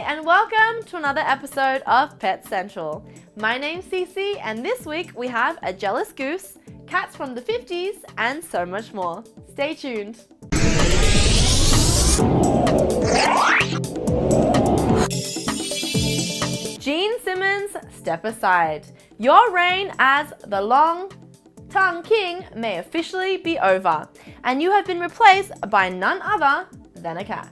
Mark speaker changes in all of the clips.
Speaker 1: and welcome to another episode of Pet Central. My name's Cece, and this week we have a jealous goose, cats from the 50s, and so much more. Stay tuned. Gene Simmons, step aside. Your reign as the long-tongued king may officially be over, and you have been replaced by none other than a cat.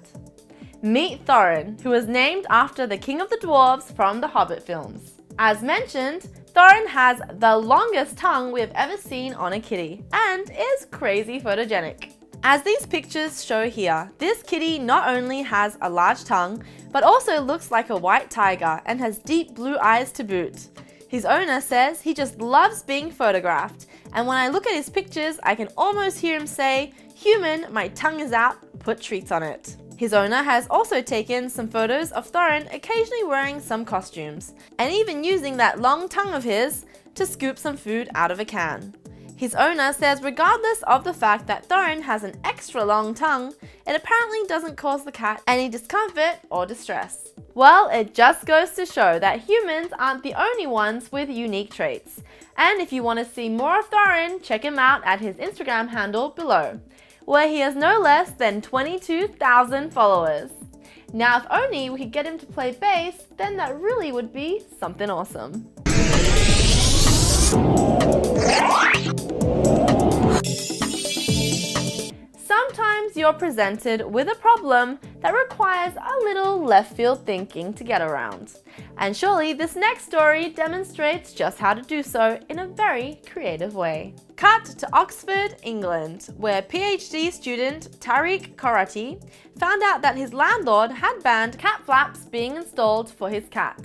Speaker 1: Meet Thorin, who was named after the king of the dwarves from the Hobbit films. As mentioned, Thorin has the longest tongue we have ever seen on a kitty and is crazy photogenic. As these pictures show here, this kitty not only has a large tongue, but also looks like a white tiger and has deep blue eyes to boot. His owner says he just loves being photographed, and when I look at his pictures, I can almost hear him say, "Human, my tongue is out, put treats on it." His owner has also taken some photos of Thorin occasionally wearing some costumes, and even using that long tongue of his to scoop some food out of a can. His owner says regardless of the fact that Thorin has an extra long tongue, it apparently doesn't cause the cat any discomfort or distress. Well, it just goes to show that humans aren't the only ones with unique traits. And if you want to see more of Thorin, check him out at his Instagram handle below, where he has no less than 22,000 followers. Now, if only we could get him to play bass, then that really would be something awesome. Sometimes you're presented with a problem that requires a little left field thinking to get around. And surely this next story demonstrates just how to do so in a very creative way. Cut to Oxford, England, where PhD student Tariq Korati found out that his landlord had banned cat flaps being installed for his cat.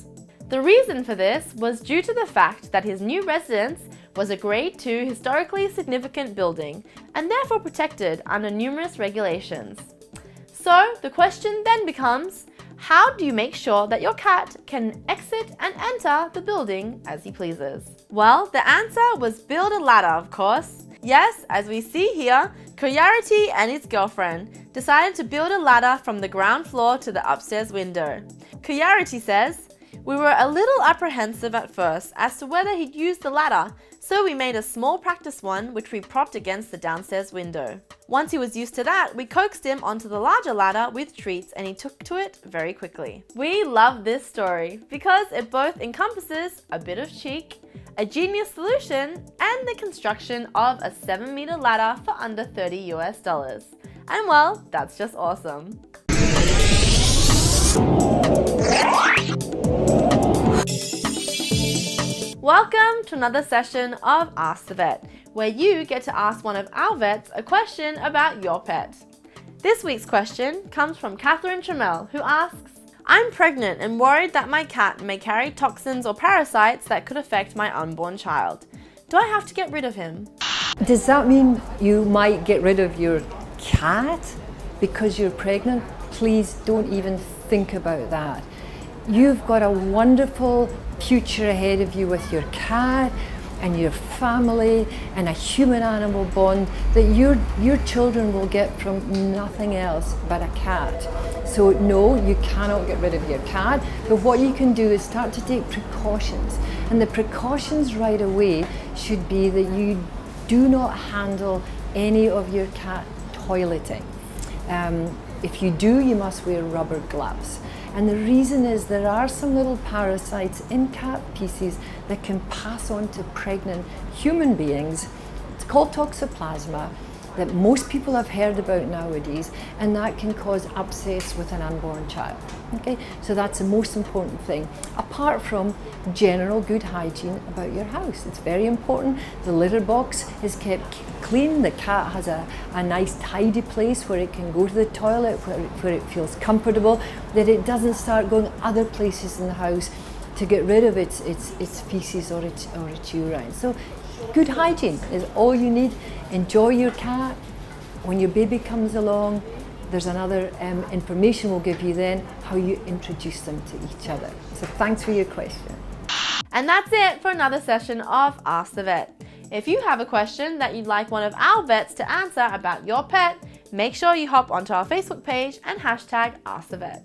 Speaker 1: The reason for this was due to the fact that his new residence was a Grade 2 historically significant building and therefore protected under numerous regulations. So the question then becomes, how do you make sure that your cat can exit and enter the building as he pleases? Well, the answer was build a ladder, of course. Yes, as we see here, Coyarity and his girlfriend decided to build a ladder from the ground floor to the upstairs window. Coyarity says, "We were a little apprehensive at first as to whether he'd use the ladder, so we made a small practice one which we propped against the downstairs window. Once he was used to that, we coaxed him onto the larger ladder with treats and he took to it very quickly." We love this story because it both encompasses a bit of cheek, a genius solution, and the construction of a 7-meter ladder for under $30 US. And well, that's just awesome. Welcome to another session of Ask the Vet, where you get to ask one of our vets a question about your pet. This week's question comes from Catherine Trammell, who asks, "I'm pregnant and worried that my cat may carry toxins or parasites that could affect my unborn child. Do I have to get rid of him?"
Speaker 2: Does that mean you might get rid of your cat because you're pregnant? Please don't even think about that. You've got a wonderful future ahead of you with your cat and your family and a human-animal bond that your children will get from nothing else but a cat. So no, you cannot get rid of your cat, but what you can do is start to take precautions. And the precautions right away should be that you do not handle any of your cat toileting. If you do, you must wear rubber gloves. And the reason is there are some little parasites in cat feces that can pass on to pregnant human beings. It's called toxoplasma, that most people have heard about nowadays, and that can cause abscess with an unborn child. Okay, so that's the most important thing, apart from general good hygiene about your house. It's very important. The litter box is kept clean. The cat has a nice tidy place where it can go to the toilet, where it feels comfortable, that it doesn't start going other places in the house to get rid of its feces or its urine. So good hygiene is all you need. Enjoy your cat. When your baby comes along, there's another information we'll give you then, how you introduce them to each other. So thanks for your question.
Speaker 1: And that's it for another session of Ask the Vet. If you have a question that you'd like one of our vets to answer about your pet, make sure you hop onto our Facebook page and hashtag Ask the Vet.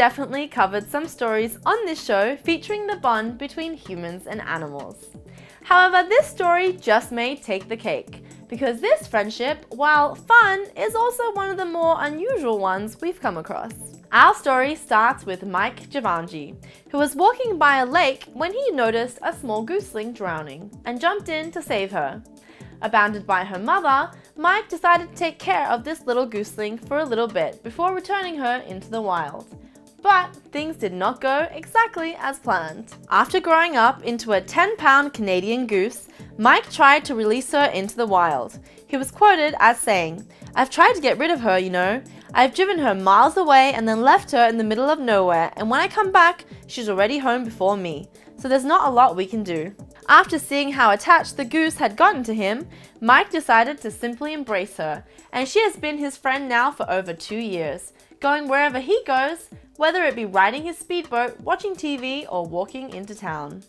Speaker 1: definitely covered some stories on this show featuring the bond between humans and animals. However, this story just may take the cake, because this friendship, while fun, is also one of the more unusual ones we've come across. Our story starts with Mike Javanji, who was walking by a lake when he noticed a small gooseling drowning and jumped in to save her. Abandoned by her mother, Mike decided to take care of this little gooseling for a little bit before returning her into the wild. But things did not go exactly as planned. After growing up into a 10-pound Canadian goose, Mike tried to release her into the wild. He was quoted as saying, "I've tried to get rid of her, you know. I've driven her miles away and then left her in the middle of nowhere, and when I come back, she's already home before me. So there's not a lot we can do." After seeing how attached the goose had gotten to him, Mike decided to simply embrace her, and she has been his friend now for over 2 years, going wherever he goes, whether it be riding his speedboat, watching TV, or walking into town.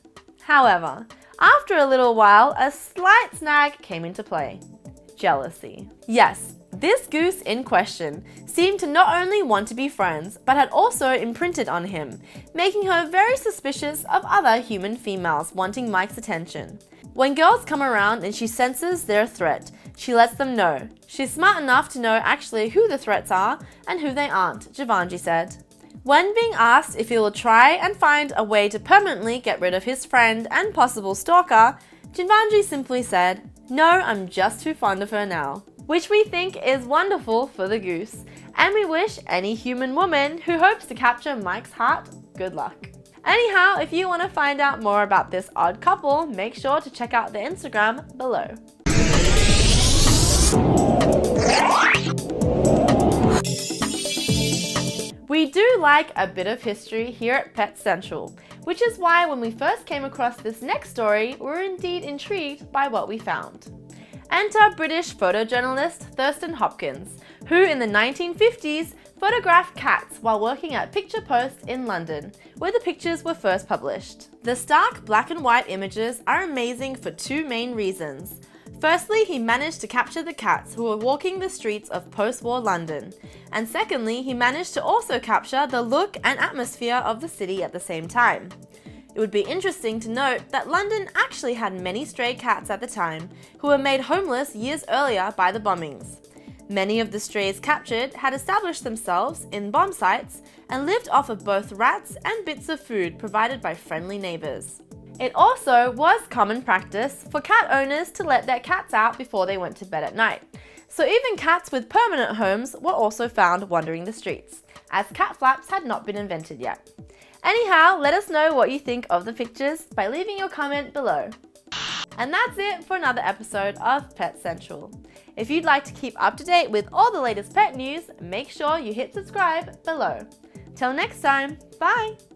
Speaker 1: However, after a little while, a slight snag came into play: jealousy. Yes, this goose in question seemed to not only want to be friends, but had also imprinted on him, making her very suspicious of other human females wanting Mike's attention. When girls come around and she senses their threat, she lets them know. She's smart enough to know actually who the threats are and who they aren't, Javanji said. When being asked if he will try and find a way to permanently get rid of his friend and possible stalker, Javanji simply said, "No, I'm just too fond of her now." Which we think is wonderful for the goose, and we wish any human woman who hopes to capture Mike's heart good luck. Anyhow, if you want to find out more about this odd couple, make sure to check out the Instagram below. We do like a bit of history here at Pet Central, which is why when we first came across this next story, we were indeed intrigued by what we found. Enter British photojournalist Thurston Hopkins, who in the 1950s photographed cats while working at Picture Post in London, where the pictures were first published. The stark black and white images are amazing for two main reasons. Firstly, he managed to capture the cats who were walking the streets of post-war London, and secondly, he managed to also capture the look and atmosphere of the city at the same time. It would be interesting to note that London actually had many stray cats at the time who were made homeless years earlier by the bombings. Many of the strays captured had established themselves in bomb sites and lived off of both rats and bits of food provided by friendly neighbours. It also was common practice for cat owners to let their cats out before they went to bed at night. So even cats with permanent homes were also found wandering the streets, as cat flaps had not been invented yet. Anyhow, let us know what you think of the pictures by leaving your comment below. And that's it for another episode of Pet Central. If you'd like to keep up to date with all the latest pet news, make sure you hit subscribe below. Till next time, bye!